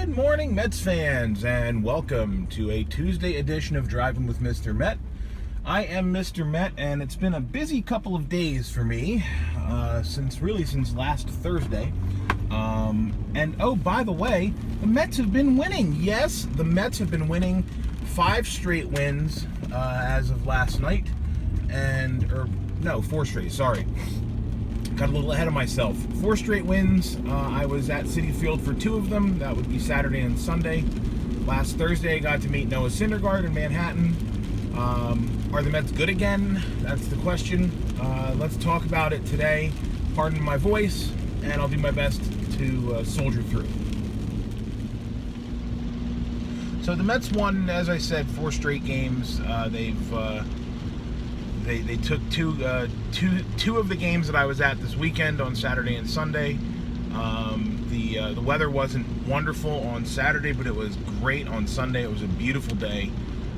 Good morning, Mets fans, and welcome to a Tuesday edition of Driving with Mr. Met. I am Mr. Met, and it's been a busy couple of days for me, since last Thursday. And oh, by the way, the Mets have been winning. Yes, the Mets have been winning 5 straight wins as of last night, 4 straight, sorry. Got a little ahead of myself. 4 straight wins. I was at Citi Field for 2 of them. That would be Saturday and Sunday. Last Thursday, I got to meet Noah Syndergaard in Manhattan. Are the Mets good again? That's the question. Let's talk about it today. Pardon my voice, and I'll do my best to soldier through. So the Mets won, as I said, 4 straight games. They took two of the games that I was at this weekend on Saturday and Sunday. The weather wasn't wonderful on Saturday, but it was great on Sunday. It was a beautiful day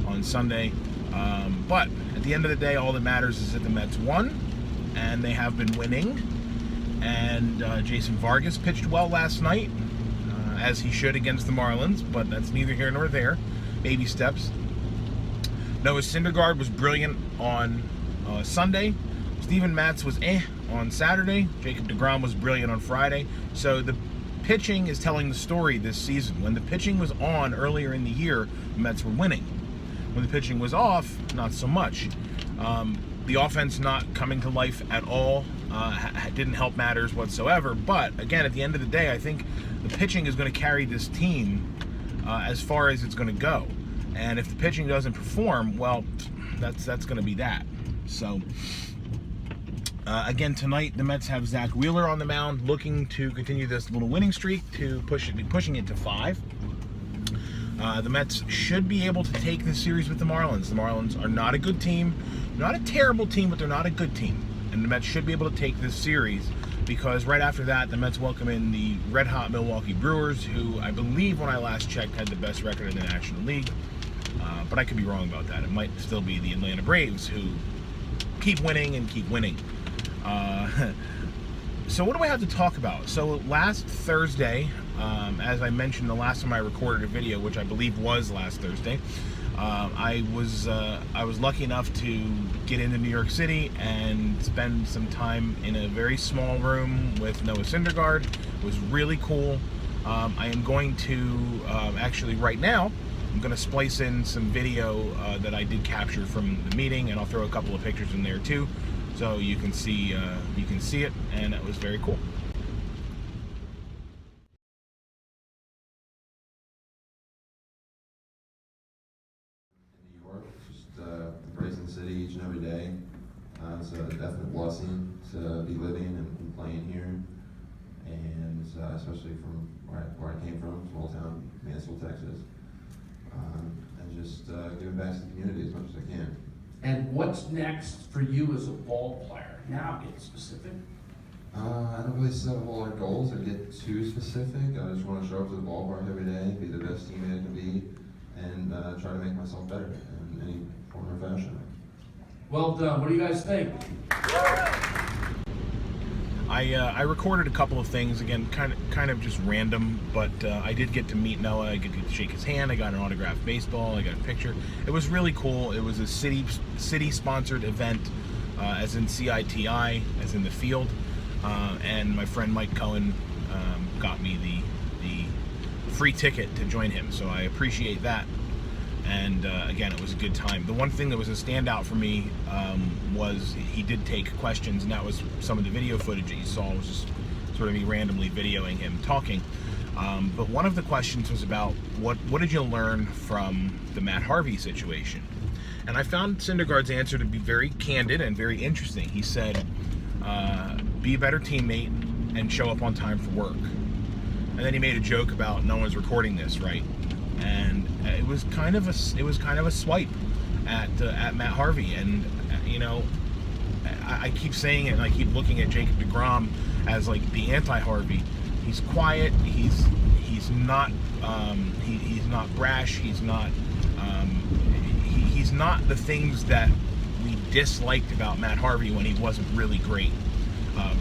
on Sunday. But at the end of the day, all that matters is that the Mets won, and they have been winning. And Jason Vargas pitched well last night, as he should against the Marlins, but that's neither here nor there. Baby steps. Noah Syndergaard was brilliant on Sunday. Steven Matz was on Saturday. Jacob deGrom was brilliant on Friday. So the pitching is telling the story this season. When the pitching was on earlier in the year, the Mets were winning. When the pitching was off, not so much. The offense not coming to life at all didn't help matters whatsoever. But again, at the end of the day, I think the pitching is going to carry this team as far as it's going to go. And if the pitching doesn't perform, well, that's going to be that. So, again, tonight the Mets have Zach Wheeler on the mound, looking to continue this little winning streak to pushing it to 5. The Mets should be able to take this series with the Marlins. The Marlins are not a good team, not a terrible team, but they're not a good team. And the Mets should be able to take this series because right after that, the Mets welcome in the red-hot Milwaukee Brewers, who I believe when I last checked had the best record in the National League. But I could be wrong about that. It might still be the Atlanta Braves, who keep winning and keep winning. So what do I have to talk about? So last Thursday, as I mentioned the last time I recorded a video, which I believe was last Thursday, I was lucky enough to get into New York City and spend some time in a very small room with Noah Syndergaard. It was really cool. I am going to actually right now, I'm going to splice in some video that I did capture from the meeting, and I'll throw a couple of pictures in there too, so you can see it, and it was very cool. In New York, just embracing the city each and every day. It's a definite blessing to be living and playing here, and especially from where I came from, small town, Mansfield, Texas. And just giving back to the community as much as I can. And what's next for you as a ball player? Now get specific. I don't really set a whole lot of goals or get too specific. I just want to show up to the ballpark every day, be the best teammate I can be, and try to make myself better in any form or fashion. Well done. What do you guys think? I recorded a couple of things, again, kind of just random, but I did get to meet Noah. I get to shake his hand. I got an autographed baseball. I got a picture. It was really cool. It was a city-sponsored event, as in CITI, as in the field, and my friend Mike Cohen got me the free ticket to join him, so I appreciate that. And again, it was a good time. The one thing that was a standout for me was he did take questions, and that was some of the video footage that you saw was just sort of me randomly videoing him talking. But one of the questions was about what did you learn from the Matt Harvey situation? And I found Syndergaard's answer to be very candid and very interesting. He said, be a better teammate and show up on time for work. And then he made a joke about no one's recording this, right? And it was kind of a swipe at Matt Harvey, and you know, I keep saying it, and I keep looking at Jacob deGrom as like the anti-Harvey. He's quiet. He's not he's not brash. He's not the things that we disliked about Matt Harvey when he wasn't really great.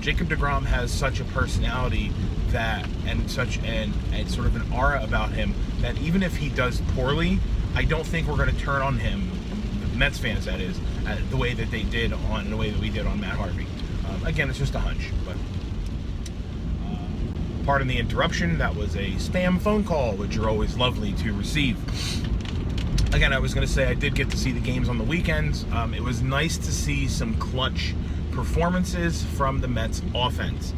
Jacob deGrom has such a personality that, and such and sort of an aura about him, that even if he does poorly, I don't think we're going to turn on him, Mets fans that is, the way that we did on Matt Harvey. Again, it's just a hunch, but pardon the interruption. That was a spam phone call, which are always lovely to receive. Again, I was going to say I did get to see the games on the weekends. It was nice to see some clutch performances from the Mets offense.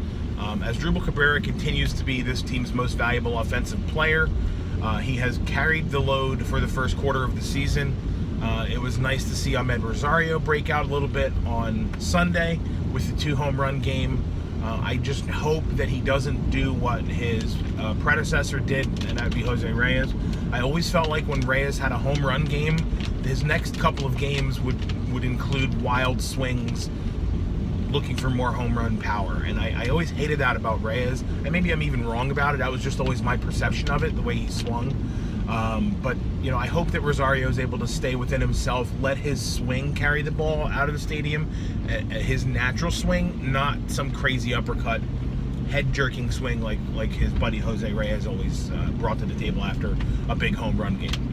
As Drupal Cabrera continues to be this team's most valuable offensive player, he has carried the load for the first quarter of the season. It was nice to see Ahmed Rosario break out a little bit on Sunday with the 2-home run game. I just hope that he doesn't do what his predecessor did, and that would be Jose Reyes. I always felt like when Reyes had a home run game, his next couple of games would include wild swings looking for more home run power. And I always hated that about Reyes. And maybe I'm even wrong about it. That was just always my perception of it, the way he swung. But, you know, I hope that Rosario is able to stay within himself, let his swing carry the ball out of the stadium, his natural swing, not some crazy uppercut, head-jerking swing like his buddy Jose Reyes always brought to the table after a big home run game.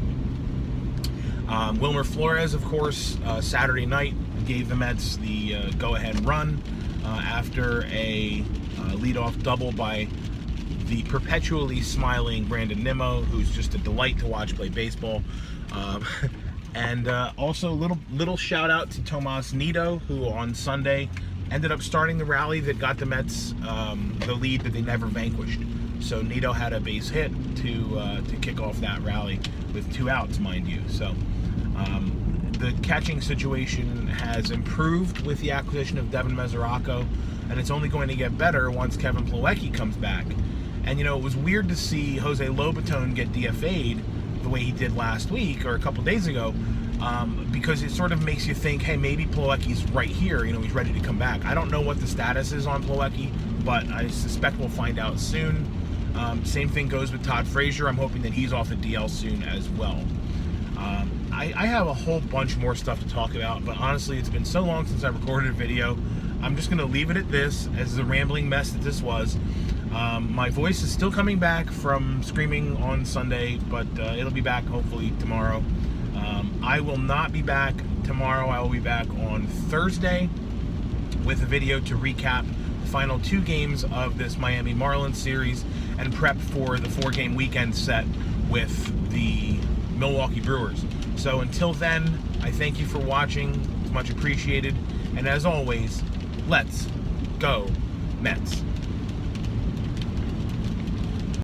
Wilmer Flores, of course, Saturday night gave the Mets the go-ahead run after a leadoff double by the perpetually smiling Brandon Nimmo, who's just a delight to watch play baseball. And also little shout out to Tomas Nido, who on Sunday ended up starting the rally that got the Mets the lead that they never vanquished. So Nido had a base hit to kick off that rally with 2 outs, mind you. So the catching situation has improved with the acquisition of Devin Mesoraco, and it's only going to get better once Kevin Plawecki comes back. And, you know, it was weird to see Jose Lobaton get DFA'd the way he did last week or a couple days ago, because it sort of makes you think, hey, maybe Plawecki's right here. You know, he's ready to come back. I don't know what the status is on Plawecki, but I suspect we'll find out soon. Same thing goes with Todd Frazier. I'm hoping that he's off the DL soon as well. I have a whole bunch more stuff to talk about, but honestly, it's been so long since I recorded a video. I'm just going to leave it at this, as the rambling mess that this was. My voice is still coming back from screaming on Sunday, but it'll be back hopefully tomorrow. I will not be back tomorrow. I will be back on Thursday with a video to recap the final 2 games of this Miami Marlins series and prep for the 4-game weekend set with the Milwaukee Brewers. So until then, I thank you for watching. It's much appreciated. And as always, let's go Mets.